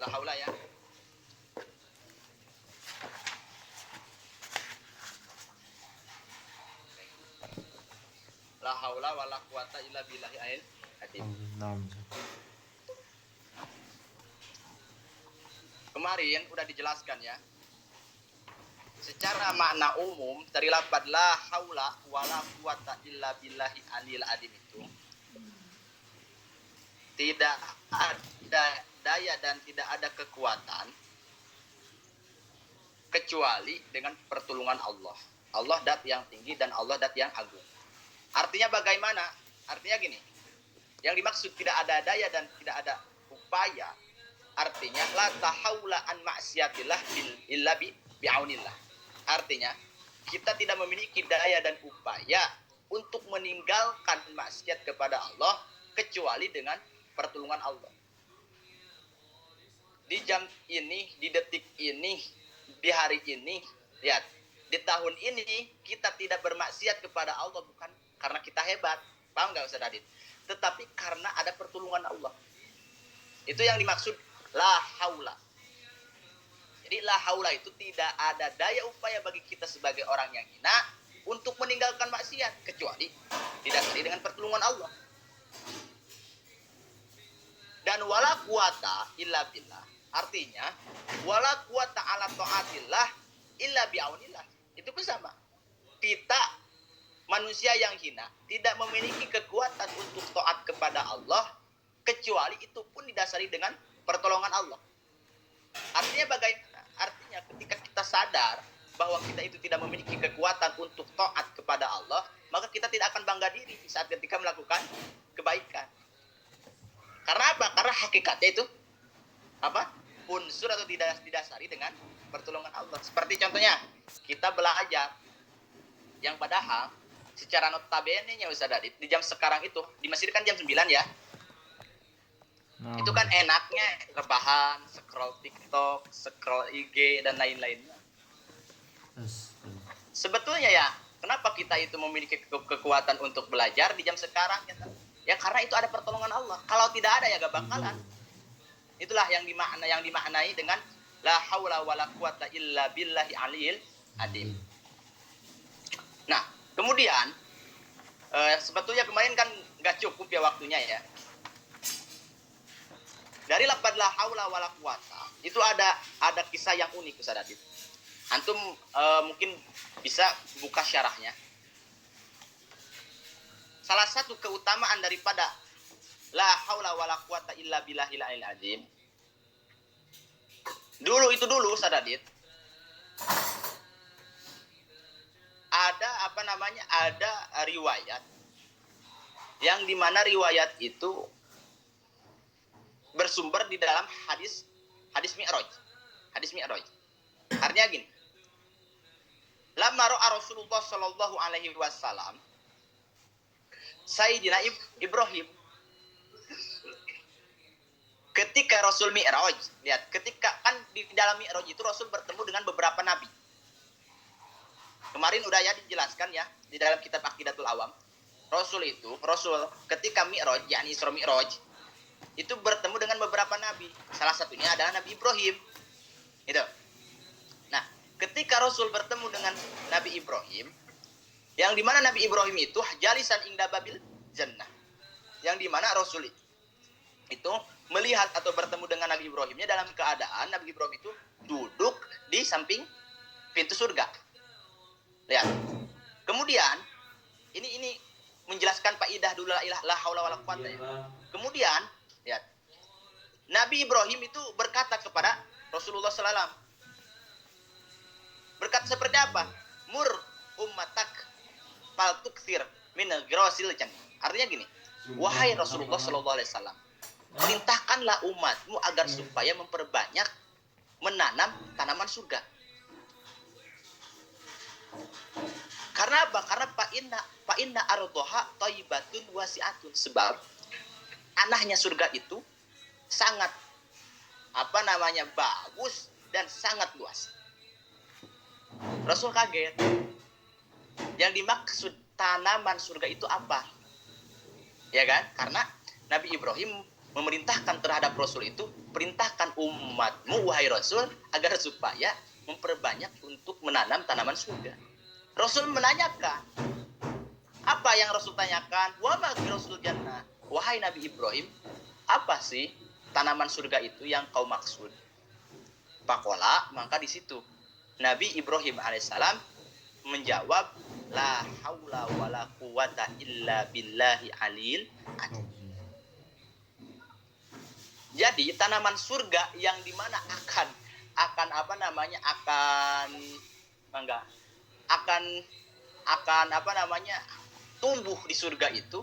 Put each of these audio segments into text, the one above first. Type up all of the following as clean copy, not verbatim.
La haula ya. La haula wala quwata illa billahi al azim. Kemarin udah dijelaskan ya. Secara makna umum dari lafaz la haula wala quwata illa billahi alil azim itu tidak ada daya dan tidak ada kekuatan kecuali dengan pertolongan Allah. Allah dat yang tinggi dan Allah dat yang agung. Artinya bagaimana? Artinya gini. Yang dimaksud tidak ada daya dan tidak ada upaya. Artinya la tahaula an ma'siyatillah illa bi'aunillah. Artinya kita tidak memiliki daya dan upaya untuk meninggalkan maksiat kepada Allah kecuali dengan pertolongan Allah. Di jam ini, di detik ini, di hari ini, lihat, di tahun ini kita tidak bermaksiat kepada Allah bukan karena kita hebat, paham nggak Ustaz Adit? Tetapi karena ada pertolongan Allah. Itu yang dimaksud la haula. Jadi la haula itu tidak ada daya upaya bagi kita sebagai orang yang hina untuk meninggalkan maksiat kecuali didasari dengan pertolongan Allah. Dan wala quwata illa billah. Artinya wala quwata ala taatillah illa bi'aunillah. Itu pun sama. Kita manusia yang hina tidak memiliki kekuatan untuk taat kepada Allah kecuali itu pun didasari dengan pertolongan Allah. Artinya bagaimana? Artinya ketika kita sadar bahwa kita itu tidak memiliki kekuatan untuk taat kepada Allah, maka kita tidak akan bangga diri saat ketika melakukan kebaikan. Karena apa? Karena hakikatnya itu apa? Unsur atau didasari dengan pertolongan Allah. Seperti contohnya, kita belajar yang padahal secara notabene-nya Ustaz Adit, di jam sekarang itu, di Mesir kan jam 9 ya. Itu kan enaknya rebahan, scroll TikTok, scroll IG, dan lain-lainnya. Sebetulnya ya, kenapa kita itu memiliki kekuatan untuk belajar di jam sekarang? Ya karena itu ada pertolongan Allah. Kalau tidak ada ya gak bakalan. Itulah yang dimaknai dengan la haula wala quwata illa billahi aliyil azim. Nah, kemudian sebetulnya kemarin kan gak cukup ya waktunya ya. Dari lafaz la haula wala quwata itu ada kisah yang unik Ustaz Adit. Antum mungkin bisa buka syarahnya. Salah satu keutamaan daripada la haula wala quwata illa billahil azim. Dulu Ustaz Adit. Ada riwayat yang dimana riwayat itu bersumber di dalam hadis Mi'raj. Hadis Mi'raj. Artinya gini. Lamma ra'a Rasulullah sallallahu alaihi wasallam Sayyidina Ibrahim. Ketika Rasul Mi'raj, lihat, ketika kan di dalam Mi'raj itu Rasul bertemu dengan beberapa nabi. Kemarin udah ya dijelaskan ya di dalam kitab Aqidatul Awam. Rasul ketika Mi'raj, yakni Isra Mi'raj, itu bertemu dengan beberapa nabi. Salah satunya adalah Nabi Ibrahim. Itu. Nah, ketika Rasul bertemu dengan Nabi Ibrahim, yang dimana Nabi Ibrahim itu jalisan inda babil jannah. Yang dimana Rasul itu melihat atau bertemu dengan Nabi Ibrahimnya dalam keadaan Nabi Ibrahim itu duduk di samping pintu surga. Lihat. Kemudian ini menjelaskan faidah dulu la haula wala quwata ya. Kemudian lihat. Nabi Ibrahim itu berkata kepada Rasulullah SAW. Berkata seperti apa? Mur ummatak fal tukthir min ghirasil jannah. Artinya gini. Wahai Rasulullah SAW, perintahkanlah umatmu agar supaya memperbanyak menanam tanaman surga. Karena apa? Karena fa inna ardhaha thayyibatun wasi'atun. Sebab tanahnya surga itu sangat bagus dan sangat luas. Rasul kaget. Yang dimaksud tanaman surga itu apa? Ya kan? Karena Nabi Ibrahim memerintahkan terhadap Rasul itu, perintahkan umatmu wahai Rasul agar supaya memperbanyak untuk menanam tanaman surga. Rasul menanyakan, apa yang Rasul tanyakan? Wa ma Rasul jannah. Wahai Nabi Ibrahim, apa sih tanaman surga itu yang kau maksud? Pakola, maka di situ Nabi Ibrahim alaihissalam menjawab, la haula wala quwata illa billahi alil azim. Jadi tanaman surga yang dimana akan apa namanya tumbuh di surga itu,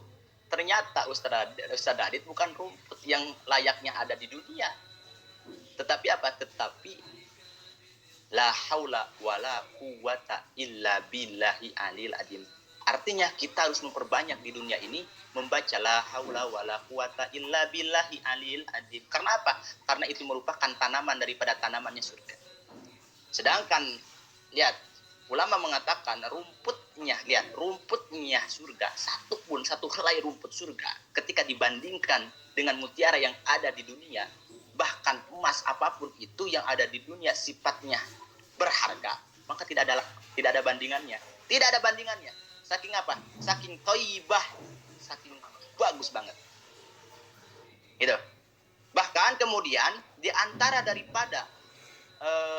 ternyata Ustaz Adit bukan rumput yang layaknya ada di dunia, tetapi apa? Tetapi la haula wala quwata illa billahi alil azim. Artinya kita harus memperbanyak di dunia ini membaca la haula wala quwata illa billahi alil azim. Karena apa? Karena itu merupakan tanaman daripada tanamannya surga. Sedangkan lihat, ulama mengatakan rumputnya surga, satu helai rumput surga ketika dibandingkan dengan mutiara yang ada di dunia, bahkan emas apapun itu yang ada di dunia sifatnya berharga, maka tidak ada bandingannya. Tidak ada bandingannya. Saking apa? Saking thayyibah, saking bagus banget. Gitu. Bahkan kemudian di antara daripada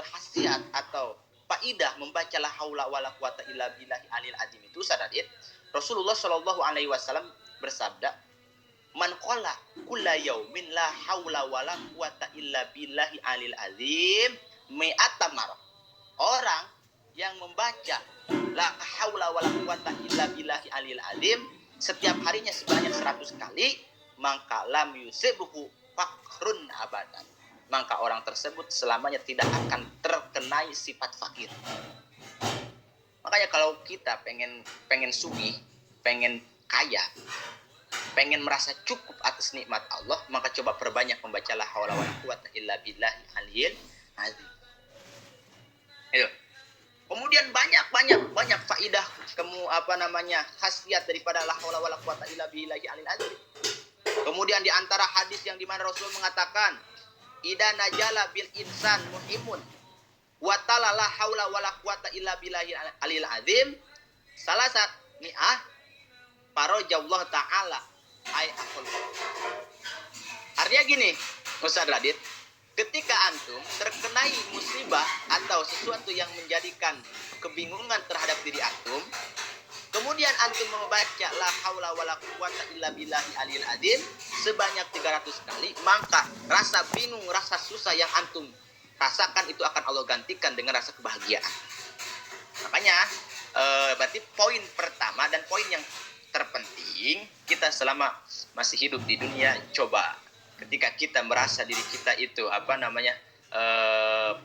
khasiat atau faidah membaca la haula wala quwata illa billahi alil azim itu, sadadit, Rasulullah Shallallahu alaihi wasallam bersabda, man qala kulla yaumin la haula wala quwata illa billahi alil azim mi'ata marah. Orang yang membaca la haula wala quwata illa billahi alil azim setiap harinya sebanyak 100 kali, maka lam yusibhu fakrun abadan. Maka orang tersebut selamanya tidak akan terkenai sifat fakir. Makanya kalau kita pengen sugih, pengen kaya, pengen merasa cukup atas nikmat Allah, maka coba perbanyak membaca la haula wala quwata illa billahi aliyil azim. Itu. Kemudian banyak faidah khasiat daripada la haula wala quwata illa billahi aliyil azim. Kemudian di antara hadis yang dimana Rasul mengatakan, ida najala bil insan muhimun wa ta'ala la haula wala quwata illa billahi alil azim salasat mi'ah farajallahu ta'ala ay aqul. Artinya gini, Ustaz Radit, ketika antum terkenai musibah atau sesuatu yang menjadikan kebingungan terhadap diri antum, kemudian antum membaca la haula wala quwata illa billahi alil azim sebanyak 300 kali, maka rasa bingung, rasa susah yang antum rasakan itu akan Allah gantikan dengan rasa kebahagiaan. Makanya berarti poin pertama dan poin yang terpenting, kita selama masih hidup di dunia, coba ketika kita merasa diri kita itu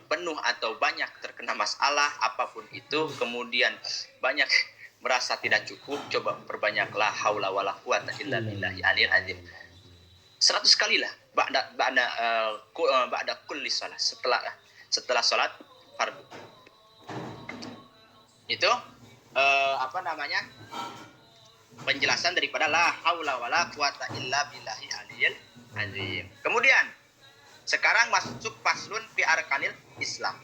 penuh atau banyak terkena masalah apapun itu, kemudian banyak merasa tidak cukup, coba perbanyak la haula wala quwata illa billahi aliyil azim 100 kali lah ba'da kulli shalah, setelah salat fardu. Itu penjelasan daripada la haula wala quwata illa billahi aliyil azim. Kemudian sekarang masuk faslun fi arkanil Islam.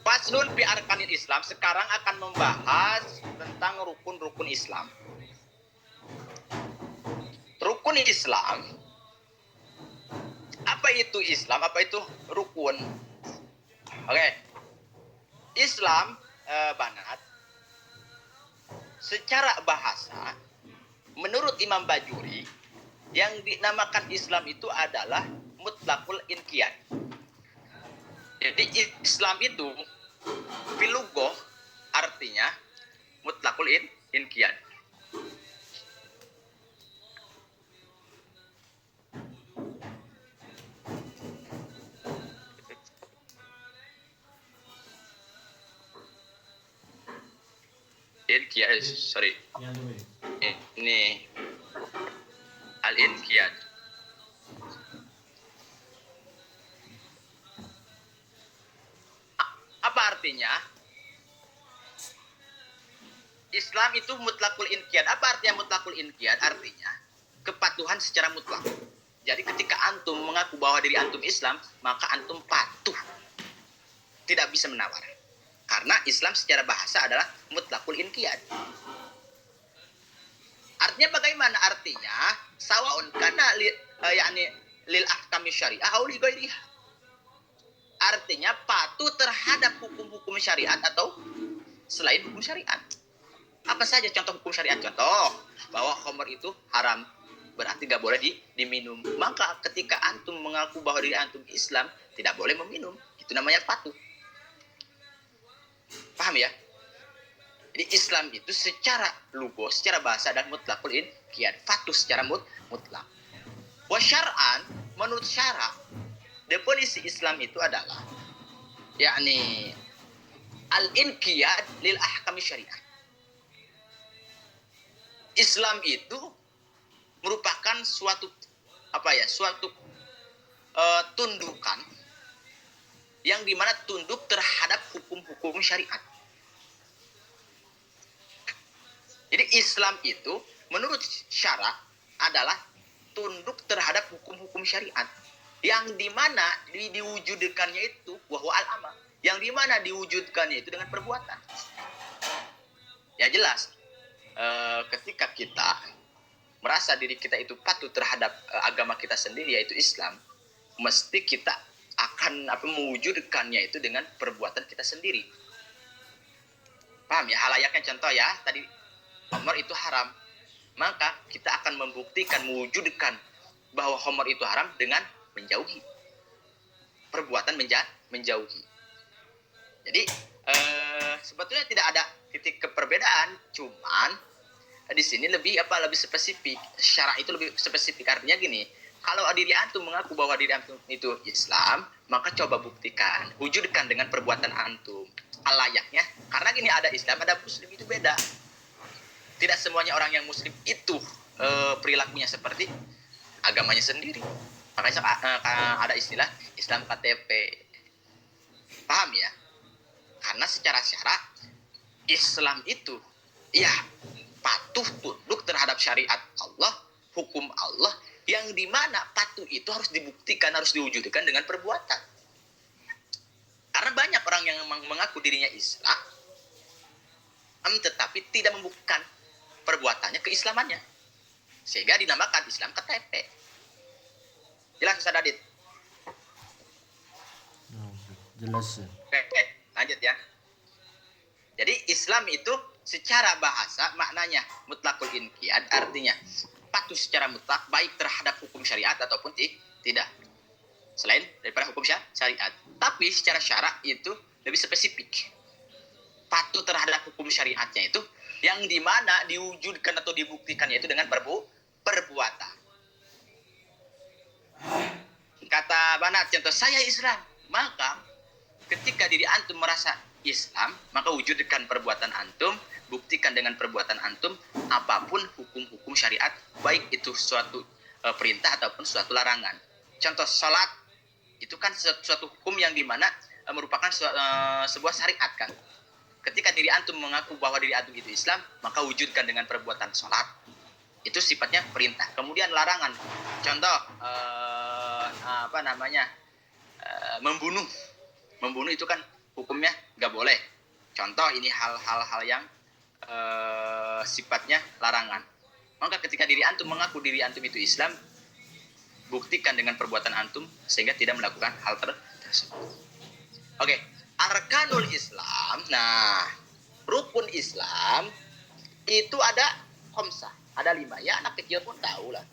Faslun fi arkanil Islam sekarang akan membahas tentang rukun-rukun Islam. Rukun Islam, apa itu Islam? Apa itu rukun? Oke. Islam Banat secara bahasa menurut Imam Bajuri yang dinamakan Islam itu adalah mutlaqul inqiyad. Jadi Islam itu filugoh artinya mutlaqul inqiyad. Sorry. Ini al-inqiyad. Apa artinya? Islam itu mutlakul inqiyad. Apa artinya mutlakul inqiyad? Artinya kepatuhan secara mutlak. Jadi ketika antum mengaku bahwa diri antum Islam, maka antum patuh. Tidak bisa menawar. Karena Islam secara bahasa adalah mutlakul inqiyad. Artinya bagaimana? Artinya sawaun kana yakni lil ahkami syariah au li ghairiha. Artinya patuh terhadap hukum-hukum syariat atau selain hukum syariat. Apa saja contoh hukum syariat? Contoh bahwa khamr itu haram, berarti gak boleh diminum. Maka ketika antum mengaku bahwa diri antum Islam, tidak boleh meminum. Itu namanya patuh. Paham ya? Jadi Islam itu secara lugo, secara bahasa dan mutlakul inqiyad, patuh secara mutlak. Wa syar'an, menurut syara, definisi Islam itu adalah yakni al-inqiyad lil ahkam syariah. Islam itu merupakan suatu tundukan yang dimana tunduk terhadap hukum-hukum syariat. Jadi Islam itu menurut syara adalah tunduk terhadap hukum-hukum syariat yang dimana diwujudkannya itu wahwa al-amal, yang dimana diwujudkannya itu dengan perbuatan. Ya jelas. Ketika kita merasa diri kita itu patuh terhadap agama kita sendiri yaitu Islam, mesti kita akan mewujudkannya itu dengan perbuatan kita sendiri. Paham ya? Halayaknya contoh ya, tadi khamr itu haram, maka kita akan membuktikan, mewujudkan bahwa khamr itu haram dengan menjauhi. Perbuatan menjauhi. Jadi sebetulnya tidak ada titik keperbedaan, cuman di sini lebih spesifik. Syarak itu lebih spesifik. Artinya gini, kalau diri antum mengaku bahwa diri antum itu Islam, maka coba buktikan, wujudkan dengan perbuatan antum. Alayaknya, karena gini, ada Islam, ada Muslim, itu beda. Tidak semuanya orang yang Muslim itu perilakunya seperti agamanya sendiri. Makanya ada istilah Islam KTP. Paham ya? Karena secara syarak Islam itu ya patuh tunduk terhadap syariat Allah, hukum Allah, yang dimana patuh itu harus dibuktikan, harus diwujudkan dengan perbuatan. Karena banyak orang yang mengaku dirinya Islam, tetapi tidak membuktikan perbuatannya keislamannya, sehingga dinamakan Islam KTP. Jelas Ustaz Adit? Jelas. Oke, lanjut ya. Jadi Islam itu secara bahasa maknanya mutlakul inqiyad, artinya patuh secara mutlak baik terhadap hukum syariat ataupun tidak, selain daripada hukum syariat. Tapi secara syarak itu lebih spesifik. Patuh terhadap hukum syariatnya itu yang dimana diwujudkan atau dibuktikannya itu dengan perbuatan. Kata Banat contoh, saya Islam, maka ketika diri antum merasa Islam, maka wujudkan perbuatan antum, buktikan dengan perbuatan antum apapun hukum-hukum syariat, baik itu suatu perintah ataupun suatu larangan. Contoh salat itu kan suatu hukum yang dimana merupakan sebuah syariat kan. Ketika diri antum mengaku bahwa diri antum itu Islam, maka wujudkan dengan perbuatan salat. Itu sifatnya perintah. Kemudian larangan. Contoh membunuh. Membunuh itu kan hukumnya nggak boleh. Contoh ini hal-hal yang sifatnya larangan. Maka ketika diri antum mengaku diri antum itu Islam, buktikan dengan perbuatan antum sehingga tidak melakukan hal tersebut. Oke, arkanul Islam. Nah, rukun Islam itu ada khamsah, ada 5. Ya anak kecil pun tahu lah.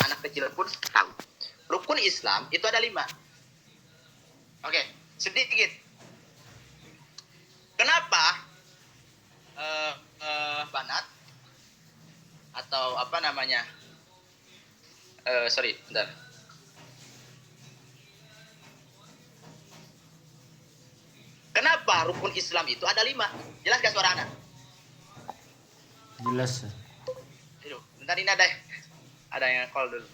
Anak kecil pun tahu. Rukun Islam itu ada 5. Oke, sedikit. Kenapa Banat atau bentar. Kenapa rukun Islam itu ada 5? Jelas gak suara anak? Jelas. Aduh, bentar ini ada yang call dulu.